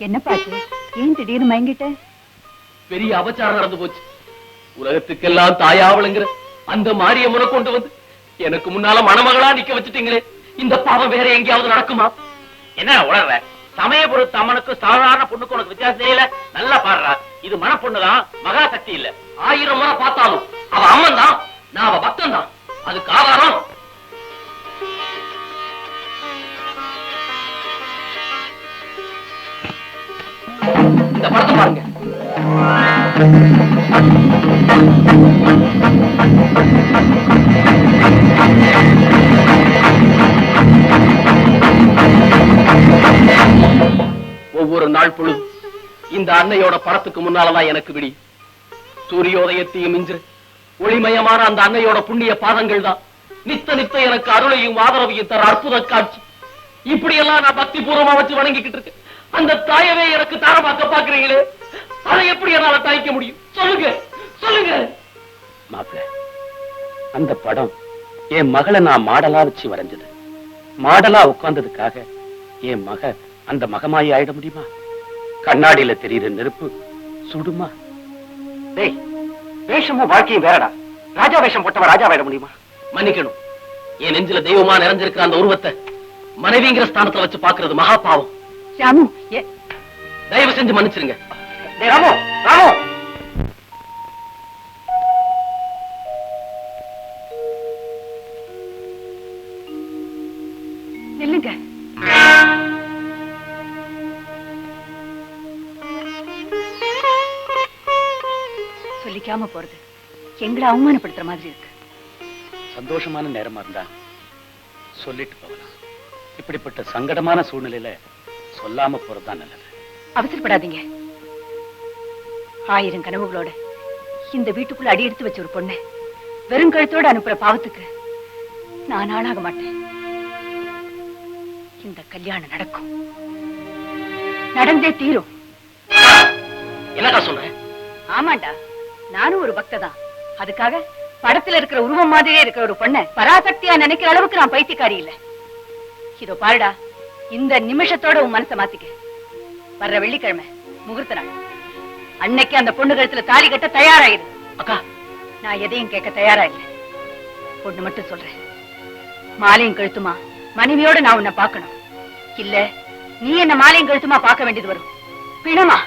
என்ன பாச்சு? ஏன் திடீர்னு மயங்கிட்ட? பெரிய அபச்சாரம் நடந்து போச்சு. உலகத்துக்கெல்லாம் தாயாவளுங்கிற அந்த மாரியம்மனை கொண்டு வந்து எனக்கு முன்னால மணமகளா நிக்க வச்சுட்டீங்களே, இந்த பாவம் வேற எங்கேயாவது நடக்குமா? என்ன உணர்ற? சமய பொறுத்த அம்மனுக்கு சாதாரண பொண்ணுக்கு உனக்கு வித்தியாசம் இல்ல. நல்லா பாடுறா, இது மனப்பொண்ணுதான், மகா சக்தி இல்ல. 1000 முறை பார்த்தாலும் அவ அம்மன் தான், நான் அவ பக்தன் தான். அதுக்கு ஆதாரம் இந்த படத்தை பாருங்க. ஒவ்வொரு நாள் பொழுது இந்த அன்னையோட படத்துக்கு முன்னாலதான் எனக்கு விடி. சூரியோதயத்தையும் மிஞ்சு ஒளிமயமான அந்த அன்னையோட புண்ணிய பாதங்கள் தான் நித்த நித்த எனக்கு அருளையும் ஆதரவையும் தர அற்புத காட்சி. இப்படியெல்லாம் நான் பக்தி பூர்வமா வச்சு வணங்கிக்கிட்டு இருக்கேன். அந்த தாயவே எனக்கு தாரமாக்க பாக்குறீங்களே, அதை எப்படி என்னால தாய்க்க முடியும்? சொல்லுங்க சொல்லுங்க. மாப்பிள்ள, அந்த படம் என் மகளை நான் மாடலா வச்சு வரைஞ்சது. மாடலா உட்கார்ந்ததுக்காக என் மக அந்த மகமாயி ஆயிட முடியுமா? கண்ணாடியில தெரியுற நெருப்பு சுடுமா? டேய், வேஷமும் வாழ்க்கையும் வேறடா. ராஜா வேஷம் போட்டவன் ராஜா ஆயிட முடியுமா? மன்னிக்கணும், என் நெஞ்சில தெய்வமா நிறைஞ்சிருக்கிற அந்த உருவத்தை மனைவிங்கிற ஸ்தானத்துல வச்சு பாக்குறது மகா பாவம். ராமு, தயவு செஞ்சு மன்னிச்சிருங்க. ராமு, ராமு, நில்லுங்க. சொல்லிக்காம போறது எங்களை அவமானப்படுத்துற மாதிரி இருக்கு. சந்தோஷமான நேரமா இருந்தா சொல்லிட்டு போகலாம். இப்படிப்பட்ட சங்கடமான சூழ்நிலையில சொல்லாம போறதுதான் நல்லது. அவசரப்படாதீங்க. 1000 கனவுகளோட இந்த வீட்டுக்குள்ள அடி எடுத்து வச்ச ஒரு பொண்ணு வெறும் கழுத்தோட அனுப்புற பாவத்துக்கு நான் ஆளாக மாட்டேன். இந்த கல்யாணம் நடக்கும், நடந்தே தீரும். என்னடா சொல்ற? ஆமாண்டா, நானும் ஒரு பக்ததான். அதுக்காக படத்துல இருக்கிற உருவம் மாதிரியே இருக்கிற ஒரு பொண்ணை பராசக்தியா நினைக்கிற அளவுக்கு நான் பைத்தியக்காரி இல்ல. இதோ பாருடா, இந்த நிமிஷத்தோட உன் மனசை மாத்திக்க. வர்ற வெள்ளிக்கிழமை முகூர்த்த நாள் அன்னைக்கு அந்த பொண்ணு கழுத்துல தாலி கட்ட தயாராயிரு. அக்கா, நான் எதையும் கேட்க தயாரா இல்லை. பொண்ணு மட்டும் சொல்றேன், மாலையும் கழுத்துமா மனைவியோட நான் உன்னை பார்க்கணும். இல்ல நீ என்ன மாலையும் கழுத்துமா பார்க்க வேண்டியது வரும். பிணமா?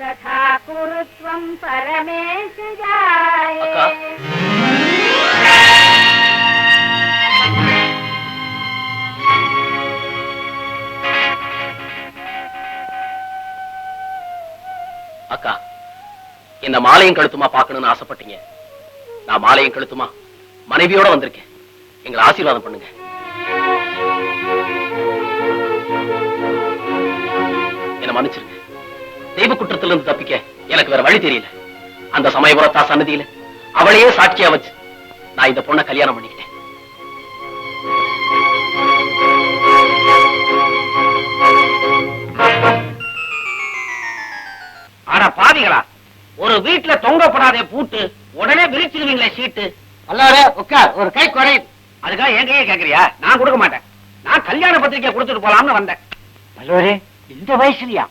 तथा कुरुत्वं परमेश जाये. அக்கா, என்ன மாலையும் கழுத்துமா பார்க்கணும்னு ஆசைப்பட்டீங்க. நான் மாலையும் கழுத்துமா மனைவியோட வந்திருக்கேன். எங்களை ஆசீர்வாதம் பண்ணுங்க. என்ன மன்னிச்சிருங்க. தெய்வ குற்றத்திலிருந்து தப்பிக்க எனக்கு வேற வழி தெரியல. அந்த சமயபுரத்தா சன்னதியில அவளையே சாட்சியா வச்சு நான் இந்த பொண்ணை கல்யாணம் பண்ணிக்கிட்டேன். ஆனா பாவிகளா, ஒரு வீட்டுல தொங்கப்படாதே பூட்டு உடனே விரிச்சிருவீங்களே சீட்டு. எல்லாரே உட்கார், ஒரு கை குறை. அதுக்காக என் கையே கேக்குறியா? நான் கொடுக்க மாட்டேன். நான் கல்யாண பத்திரிக்கை கொடுத்துட்டு போலாம்னு வந்தேன். பல்லவரே, இந்த வயசுலயா?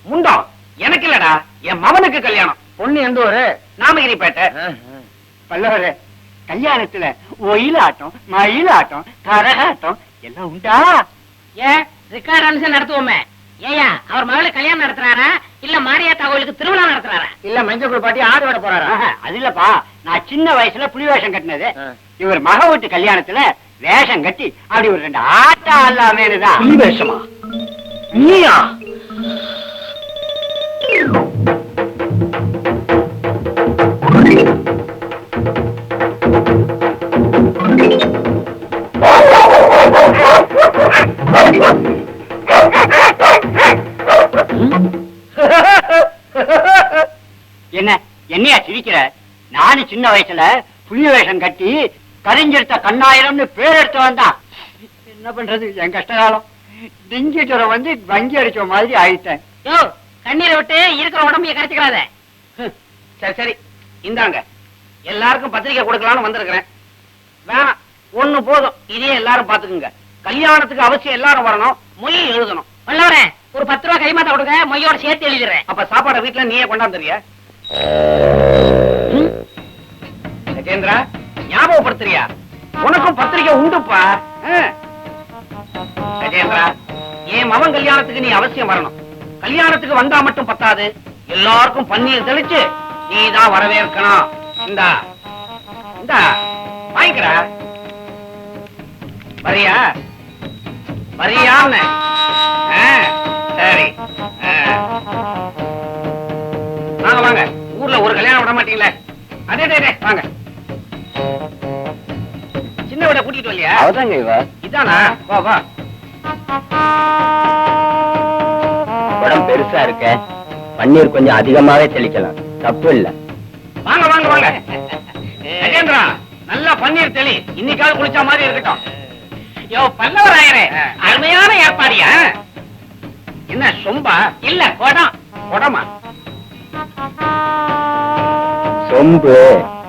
முண்டம் எனக்கு இல்லடா, என் மகனுக்கு கல்யாணம். பொண்ணு எந்த ஒரு நாமகிரிப்பேட்டை. பல்லவரே, கல்யாணத்துல ஒயிலாட்டம், மயிலாட்டம், கரகாட்டம் எல்லாம் உண்டா? ஏன் ரெக்கார்ட் அனுசரிச்சு நடத்துவோமே. ஏயா, அவர் மகளை கல்யாணம் நடத்துறாரா இல்ல மாரியாத்தா கோயிலுக்கு திருவிழா நடத்துறாரா? இல்ல மஞ்சள் பாட்டி ஆடு விட போறாரா? அது இல்லப்பா, நான் சின்ன வயசுல புலி வேஷம் கட்டினது. இவர் மக வீட்டு கல்யாணத்துல வேஷம் கட்டி அப்படி ஒரு 2 ஆட்டம் அல்லாமேனுதான். புலி வேஷமா? நீயா? சிரிக்கிற? நானும் சின்ன வயசுல புலி வேஷம் கட்டி கரிஞ்செடுத்த கண்ணாயிரம்னு பேர் எடுத்து வந்தான். என்ன பண்றது, என் கஷ்டகாலம். டெங்கி ஜுரம் வந்து வங்கி அடிச்ச மாதிரி ஆயிட்டேன். யோ, கண்ணீரை விட்டு இருக்கிற உடம்பைய கரைச்சுக்கிறாத. சரி சரி, இந்தாங்க. எல்லாருக்கும் பத்திரிக்கை கொடுக்கலாம்னு வந்திருக்கிறேன். வேணாம், ஒண்ணு போதும். இதே எல்லாரும் பாத்துக்குங்க. கல்யாணத்துக்கு அவசியம் எல்லாரும் வரணும். மொய் எழுதணும். வல்லவரே, ஒரு 10 ரூபா கைமாத்த கொடுங்க, மொய்யோட சேர்த்து எழுதிடுறேன். அப்ப சாப்பாடை வீட்டுல நீயே கொண்டாந்துறியா? கஜேந்திரா, ஞாபகப்படுத்துறியா? உனக்கும் பத்திரிக்கை உண்டுப்பா. கஜேந்திரா, என் மகன் கல்யாணத்துக்கு நீ அவசியம் வரணும். கல்யாணத்துக்கு வந்தா மட்டும் பத்தாது, எல்லாருக்கும் பன்னீர் தெளிச்சு நீதான் வரவேற்கணும். இந்தா இந்தா வாங்கிக்கிறா. வரியா வரியான்னு? சரி, வாங்க வாங்க. ஊர்ல ஒரு கல்யாணம் விட மாட்டீங்களே. அதே வாங்க. சின்ன விட கூட்டிட்டு வரலையா? அவதாங்க இவ. இதானா? வா வா. உடம்பு பெருசா இருக்க, பன்னீர் கொஞ்சம் அதிகமாவே தெளிக்கலாம், தப்பு இல்ல. வாங்க வாங்க வாங்க. கஜேந்திரா, நல்லா பன்னீர் தெளி. இன்னைக்காவது குளிச்சா மாதிரி இருக்கட்டும். யோ பல்லவராயரே, அருமையான ஏற்பாடியா? என்ன சொம்பா? இல்ல, குடம். குடமா? சொம்பு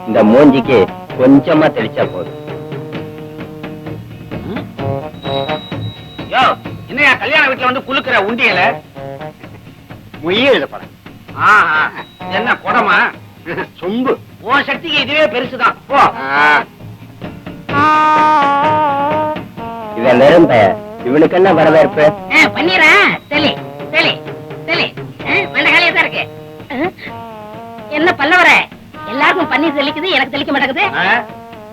இந்த மூஞ்சிக்கு கொஞ்சமா தெளிச்சா போதும். யோ, என்னையா கல்யாண வீட்டுல வந்து குலுக்குற உண்டியல? மொய்யே எழுதப்பட. என்ன குடமா? சொம்பு. உன் சக்திக்கு இதுவே பெருசுதான். போ. இவன் வெறும் பெயர், இவனுக்கு என்ன வரவேற்பு? பன்னீரா? தெளி தெளி தெளி. மண்டகாலியா தான் இருக்கு. என்ன பல்லவரே, எல்லாருக்கும் பன்னீர் தெளிக்குது, எனக்கு தெளிக்க மாட்டேங்குது.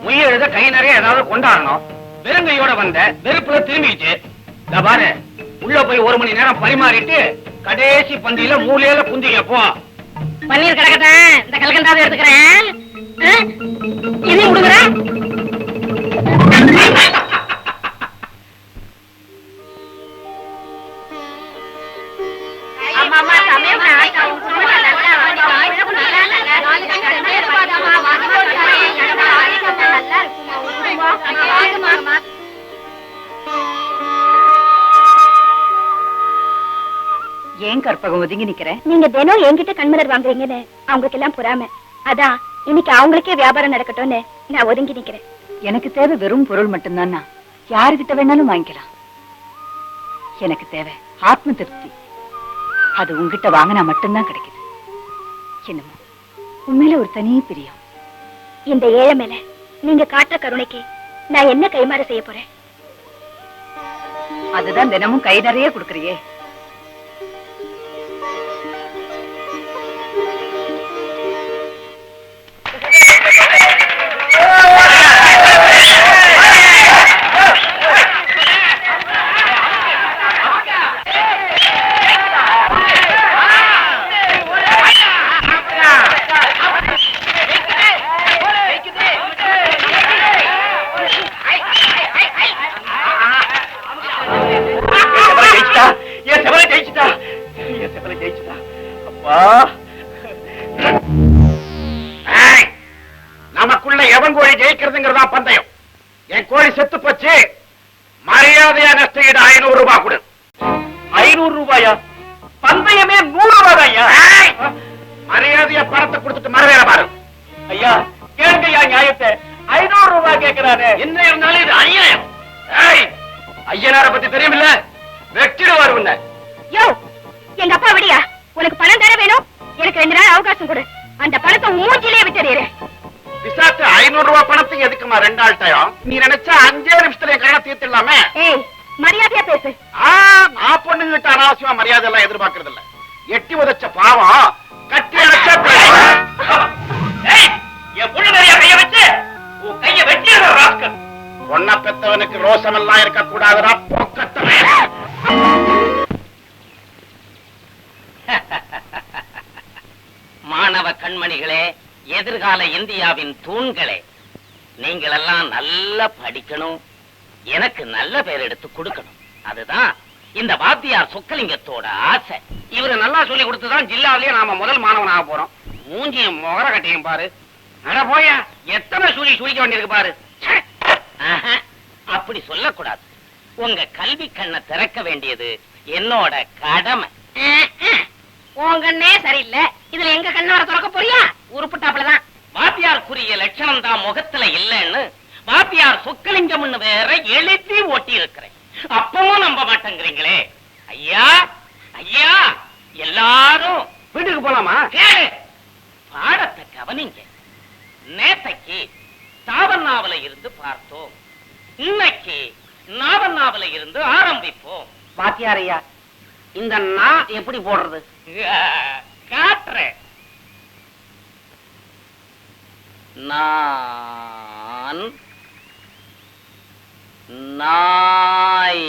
மொய் எழுத கை நிறைய ஏதாவது கொண்டாடணும். வெறுங்கையோட வந்த வெறுப்புல திரும்பிச்சு. இந்த பாரு, உள்ள போய் 1 மணி நேரம் பரிமாறிட்டு கடைசி பந்தியில மூலையில குந்திங்க. போ. பன்னீர் கிடக்கட்டேன், இந்த கல்கண்டாவை எடுத்துக்கிறேன். இதையும் கொடுக்குறேன். ஏன் கற்பகம் ஒதுங்கி நிக்கிற? நீங்க தினம் என்கிட்ட கண்மலர் வாங்குறீங்கன்னு அவங்களுக்கு எல்லாம் புறாம. அதான் இன்னைக்கு அவங்களுக்கே வியாபாரம் நடக்கட்டும்னு நான் ஒதுங்கி நிக்கிறேன். எனக்கு தேவை வெறும் பொருள் மட்டும்தான். யாருகிட்ட வேணாலும் வாங்கிக்கலாம். எனக்கு தேவை ஆத்ம திருப்தி. அது உங்ககிட்ட வாங்கினா மட்டும்தான் கிடைக்குது. என்னமோ உண்மையில ஒரு தனி பிரியம். இந்த ஏழை மேல நீங்க காட்டுற கருணைக்கு நான் என்ன கைமாறு செய்ய போறேன்? அதுதான் தினமும் கை நிறைய கொடுக்கறியே. நமக்குள்ள எவன் கோழி ஜெயிக்கிறதுங்கிறதா பந்தயம். என் கோழி செத்து போச்சு. மரியாதையா நஷ்டஈடு 500 ரூபாய் கொடு. 500 ரூபாயா? பந்தயமே 100 ரூபாயா? மரியாதையா பணத்தை கொடுத்துட்டு மறுவேலை பாரு. ஐயா கேளுங்கய்யா நியாயத்தை. 500 ரூபாய் கேட்கிறாரு. என்ன இருந்தாலும் இது அநியாயம். ஐயனார பத்தி தெரியுமில்ல, வெற்றிடுவார் உன்னை. யோ, எங்க அப்பா விடியா? உனக்கு பணம் தர வேணும், எனக்கு 2 நாள் அவகாசம் கொடு. அந்த பணத்தை மூஞ்சிலே விட்டுறேன். விசாத்து 500 ரூபாய் பணத்துக்கு எதுக்குமா 2 நாள் டயம்? நீ நினைச்சா 5 நிமிஷத்துல என் கடனை தீர்த்திடலாமே. ஏய், மரியாதையா பேசு. நான் பொண்ணுங்கிட்ட அனாவசியமா மரியாதை எல்லாம் எதிர்பார்க்கறது இல்ல. எட்டி உதச்ச பாவம் கட்டி அடைச்ச என் பொண்ணு நிறைய கைய வச்சு உன் கைய வெட்டி ராஸ்கல். பொண்ண பெத்தவனுக்கு ரோசம் எல்லாம் இருக்க கூடாதுடா போக்கட்டவே. மாணவ கண்மணிகளே, எதிர்கால இந்தியாவின் தூண்களே, நீங்கள் எல்லாம் நல்லா படிக்கணும், எனக்கு நல்ல பேர் எடுத்து கொடுக்கணும். அதுதான் இந்த வாத்தியார் சொக்கலிங்கத்தோட ஆசை. இவரு நல்லா சொல்லி கொடுத்துதான் ஜில்லாவிலேயே நாம முதல் மாணவனாக போறோம். மூஞ்சியும் முகர கட்டியும் பாரு. அட போயா, எத்தனை சுழிக்க வேண்டியிருக்கு பாரு. ஆஹா, அப்படி சொல்லக்கூடாது. உங்க கல்வி கண்ணை திறக்க வேண்டியது என்னோட கடமை. உன் கண்ணே சரியில்லை, இதுல எங்க கண்ணை வர திறக்க போறியா? உருப்புட்டாப்புலதான். வாத்தியாருக்குரிய லட்சணம் தான் முகத்துல இல்லைன்னு வாத்தியார் சொக்கலிங்கம்னு வேற எழுதி ஓட்டி இருக்கிறேன். அப்பவும் நம்ப மாட்டேங்கிறீங்களே. ஐயா ஐயா, எல்லாரும் வீட்டுக்கு போலாமா? கேளு, பாடத்தை கவனிங்க. நேத்தைக்கு தாவண்ணாவில இருந்து பார்த்தோம், இன்னைக்கு நாவண்ணாவில இருந்து ஆரம்பிப்போம். பாத்தியாரையா, இந்த நான் எப்படி போடுறது? காட்டுறேன். நான் நாய்.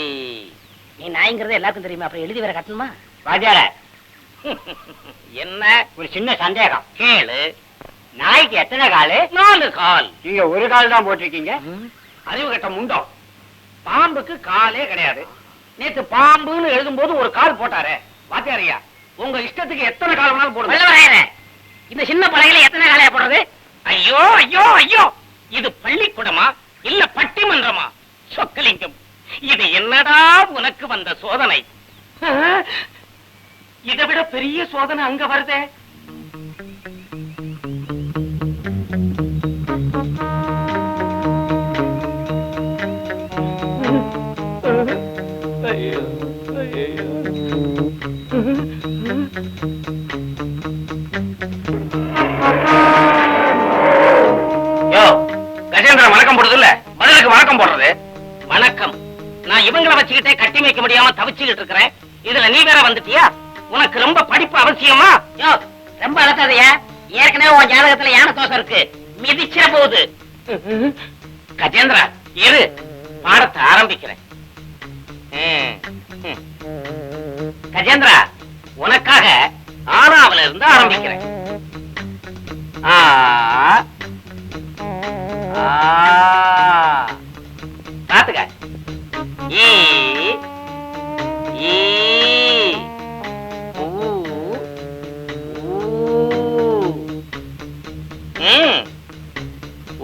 நீ நாய்ங்கிறது எல்லாருக்கும் தெரியுமா, அப்புறம் எழுதி வேற கட்டணுமா? பாத்தியார, என்ன ஒரு சின்ன சந்தேகம். கேளு. நாய்க்கு எத்தனை காலு? 4 கால். நீங்க ஒரு கால் தான் போட்டிருக்கீங்க. அறிவு கட்ட முண்டோம். பாம்புக்கு காலே கிடையாது. நேத்து பாம்புன்னு எழுதும் போது ஒரு கால் போட்டாரே. வாத்தியாரையா, உங்க இஷ்டத்துக்கு எத்தனை கால் வேணாலும் போடுங்க. இந்த சின்ன பலகையில எத்தனை காலையா போடுறது? ஐயோ ஐயோ ஐயோ, இது பள்ளிக்கூடமா இல்ல பட்டிமன்றமா? சொக்கலிங்கம், இது என்னடா உனக்கு வந்த சோதனை? இதை விட பெரிய சோதனை அங்க வருதே. கஜேந்திரன் வணக்கம் போடுறது இல்ல, பதிலுக்கு வணக்கம் போடுறது. வணக்கம். நான் இவங்களை வச்சுக்கிட்டே கட்டி வைக்க முடியாம தவிச்சுக்கிட்டு இருக்கிறேன். இதுல நீ வேற வந்துட்டியா? உனக்கு ரொம்ப படிப்பு அவசியமா? ரொம்ப அழுத்தாதையா, ஏற்கனவே உன் ஜாதகத்துல யானை தோசை இருக்கு, மிதிச்சிட போகுது. கஜேந்திரா இரு, பாடத்தை ஆரம்பிக்கிறேன். கஜேந்திரா, உனக்காக ஆறாவதுல இருந்து ஆரம்பிக்கிறேன். பாத்துக்க. ஈ ஈ ஊ ஊ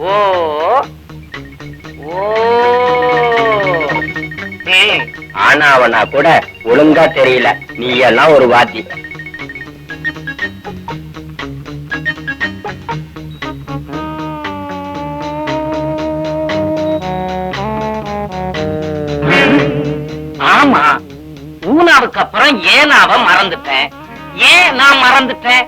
ஓ ஓ. ஆனாவனா கூட ஒழுங்கா தெரியல, நீ எல்லாம் ஒரு வாத்தி. ஆமா, ஊனாவுக்கு அப்புறம் ஏனாவ மறந்துட்டேன். ஏன் நான் மறந்துட்டேன்?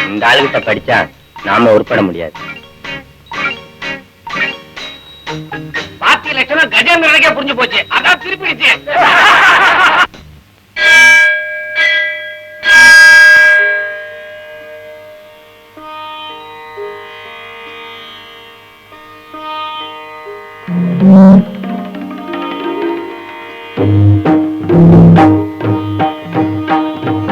இந்த ஆளுகிட்ட படிச்சா நாம உருப்பட முடியாது. பாத்தி லட்சணம் கஜேந்திரனுக்கே புரிஞ்சு போச்சு, அதான் திருப்பிடுச்சு.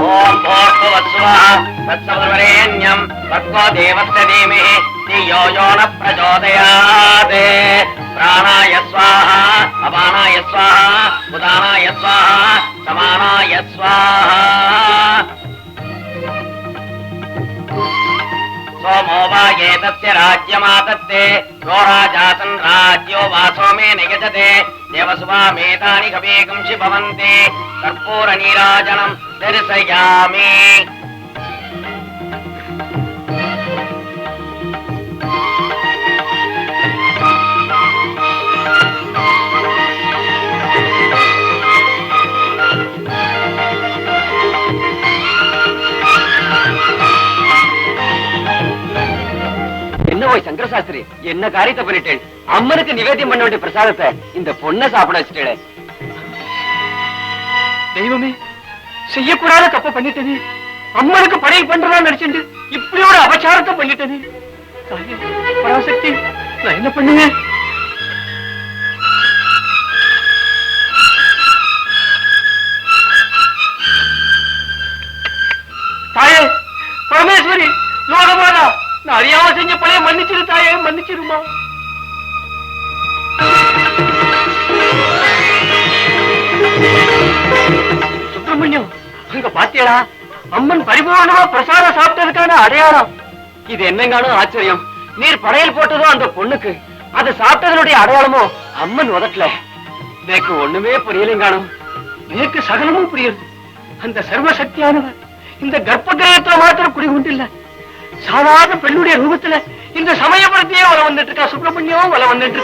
ஓம் போர்பவத்ஸ்வஹ தத்சவிதுர்வரேண்யம் தத்வோ தேவஸ்ய தீமஹி धियो यो न प्रचोदयात् प्राणाय स्वाहा अपानाय स्वाहा उदानाय स्वाहा समानाय स्वाहा सोमो वा एतस्य राज्यमातत्ते यो राजासन् राज्यो वासो मे निगजते देवसुवामेतानि कवेगंसि भवन्ति कर्पूरनीराजनं दर्शयामि. சங்கர சாஸ்திரி என்ன காரியத்தை பண்ணிட்டேன்? அம்மனுக்கு நிவேதியம் பண்ண வேண்டிய பிரசாதத்தை இந்த பொண்ணை சாப்பிட வச்சுட்டேன். தெய்வமே, செய்யக்கூடாத தப்ப பண்ணிட்டேனே. அம்மனுக்கு படை பண்றதா நடிச்சுட்டு இப்படி ஒரு அபச்சாரத்தை பண்ணிட்டேனே. பராசக்தி, நான் என்ன பண்ணுவேன்? தாயே பரமேஸ்வரி, லோகமாதா, நான் அறியாம செஞ்ச பழைய மன்னிச்சிரு தாயே, மன்னிச்சிருமா. சுப்பிரமணியம், அங்க பாத்தியடா, அம்மன் பரிபூர்ணமா பிரசாதம் சாப்பிட்டதுக்கான அடையாளம். இது என்னங்கானோ ஆச்சரியம், நீர் படையல் போட்டதோ அந்த பொண்ணுக்கு, அதை சாப்பிட்டதனுடைய அடையாளமோ அம்மன் உதட்டல. எனக்கு ஒண்ணுமே புரியலைங்கானும், எனக்கு சகலமும் புரியுது. அந்த சர்வசக்தியானவர் இந்த கர்ப்ப கிரகத்துல மாத்திரம் குடிகொண்டில்ல, சாதாரண பெண்ணுடைய ரூபத்துல இந்த சமயபுரத்தையே வள வந்துட்டு இருக்கா சுப்பிரமணியம், வள வந்துட்டு இருக்கா.